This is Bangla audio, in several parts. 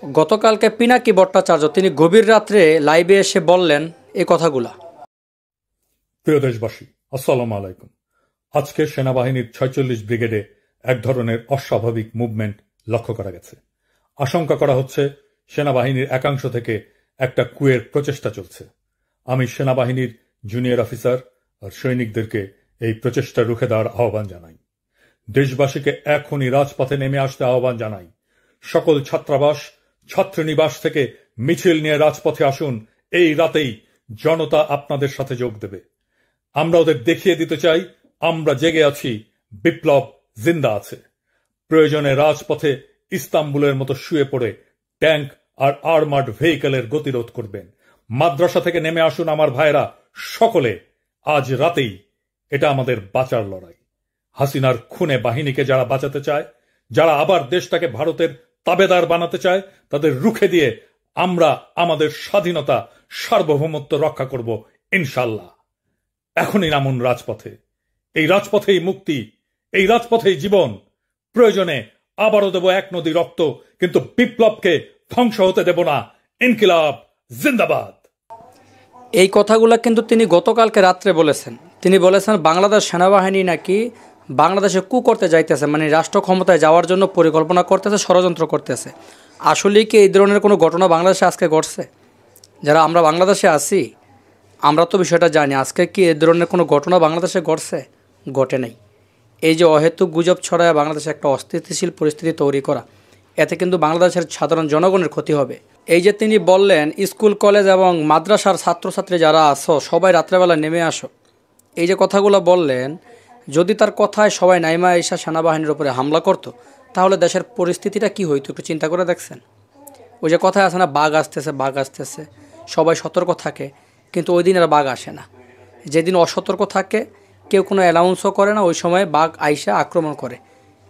গতকালকে পিনাকি ভট্টাচার্য তিনি গভীর রাত্রে লাইভে এসে বললেন এই কথাগুলা। প্রিয় দেশবাসী, আসসালামু আলাইকুম। আজকে সেনাবাহিনীর ৪৬ ব্রিগেডে এক ধরনের অস্বাভাবিক মুভমেন্ট লক্ষ্য করা গেছে। আশঙ্কা করা হচ্ছে সেনাবাহিনীর একাংশ থেকে একটা কুয়ের প্রচেষ্টা চলছে। আমি সেনাবাহিনীর জুনিয়র অফিসার আর সৈনিকদেরকে এই প্রচেষ্টা রুখে দেওয়ার আহ্বান জানাই। দেশবাসীকে এখনই রাজপথে নেমে আসতে আহ্বান জানাই। সকল ছাত্রাবাস, ছাত্রনিবাস থেকে মিছিল নিয়ে রাজপথে আসুন। এই রাতেই জনতা আপনাদের সাথে যোগ দেবে। আমরা ওদের দেখিয়ে দিতে চাই আমরা জেগে আছি, বিপ্লব জিন্দা আছে। প্রয়োজনে রাজপথে ইস্তাম্বুলের মতো শুয়ে পড়ে ট্যাঙ্ক আর আর্মার্ড ভেহিকেলের গতিরোধ করবেন। মাদ্রাসা থেকে নেমে আসুন আমার ভাইরা, সকলে আজ রাতেই। এটা আমাদের বাঁচার লড়াই। হাসিনার খুনে বাহিনীকে যারা বাঁচাতে চায়, যারা আবার দেশটাকে ভারতের তাবেদার বানাতে চায়, তাদের রুখে দিয়ে আমরা আমাদের স্বাধীনতা, সার্বভৌমত্ব রক্ষা করব ইনশাল্লাহ। এখনই নামুন রাজপথে। এই রাজপথেই মুক্তি, এই রাজপথেই জীবন। প্রয়োজনে আবারও দেব এক নদী রক্ত, কিন্তু বিপ্লবকে ধ্বংস হতে দেব না। ইনকিলাব জিন্দাবাদ। এই কথাগুলো কিন্তু তিনি গতকালকে রাত্রে বলেছেন। তিনি বলেছেন বাংলাদেশ সেনাবাহিনী নাকি বাংলাদেশে কু করতে যাইতেছে, মানে রাষ্ট্র ক্ষমতায় যাওয়ার জন্য পরিকল্পনা করতেছে, ষড়যন্ত্র করতেছে। আসলেই কি এই ধরনের কোনো ঘটনা বাংলাদেশে আজকে ঘটছে? যারা আমরা বাংলাদেশে আছি আমরা তো বিষয়টা জানি। আজকে কি এই ধরনের কোনো ঘটনা বাংলাদেশে ঘটছে? ঘটে নাই। এই যে অহেতুক গুজব ছড়ায় বাংলাদেশে একটা অস্থিতিশীল পরিস্থিতি তৈরি করা, এতে কিন্তু বাংলাদেশের সাধারণ জনগণের ক্ষতি হবে। এই যে তিনি বললেন স্কুল, কলেজ এবং মাদ্রাসার ছাত্রছাত্রী যারা আছো সবাই রাত্রেবেলা নেমে আসো, এই যে কথাগুলো বললেন, যদি তার কথায় সবাই নাইমা এসা সেনাবাহিনীর উপরে হামলা করতো তাহলে দেশের পরিস্থিতিটা কি হইতো একটু চিন্তা করে দেখছেন? ওই যে কথায় আছে না, বাঘ আসতেছে, বাঘ আসতেছে, সবাই সতর্ক থাকে, কিন্তু ওই দিন আর বাঘ আসে না। যেদিন অসতর্ক থাকে, কেউ কোনো অ্যানাউন্সও করে না, ওই সময় বাঘ আইসা আক্রমণ করে।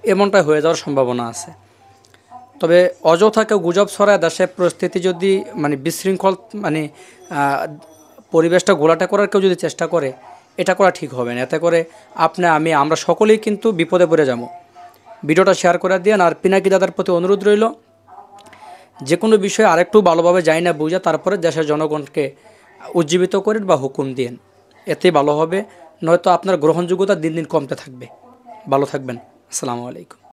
এমনটাই হয়ে যাওয়ার সম্ভাবনা আছে। তবে অযথা কেউ গুজব ছড়ায় দেশের পরিস্থিতি যদি বিশৃঙ্খল পরিবেশটা ঘোলাটে করার কেউ যদি চেষ্টা করে, এটা করা ঠিক হবে না। এতে করে আমরা সকলেই কিন্তু বিপদে পড়ে যাব। ভিডিওটা শেয়ার করে দিন। আর পিনাকি দাদার প্রতি অনুরোধ রইল, যে কোনো বিষয়ে আরেকটু ভালোভাবে যাই না বুঝে তারপরে দেশের জনগণকে উজ্জীবিত করেন বা হুকুম দিন, এতেই ভালো হবে। নয়তো আপনার গ্রহণযোগ্যতা দিন দিন কমতে থাকবে। ভালো থাকবেন। আসসালামু আলাইকুম।